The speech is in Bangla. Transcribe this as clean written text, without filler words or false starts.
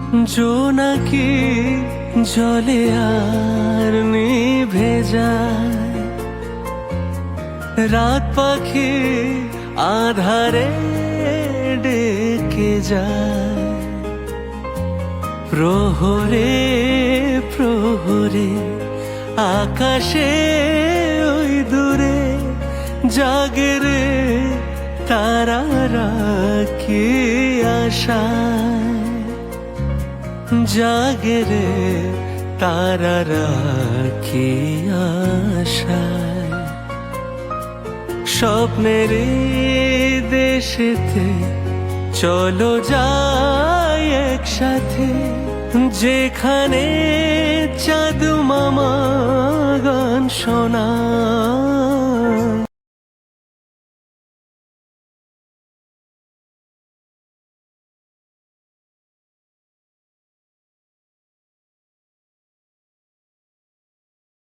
জোনাকি জলে আর নিভে যায়, রাত পাখি আধারে ডেকে যায়। প্রহরে প্রহরে আকাশে ওই দূরে জাগে রে তারারা কি আশায়, জাগে রে তারারা কি আশায়। স্বপ্নের দেশেতে চলো যাই একসাথে, যেখানে চাঁদ মামা গান শোনায়।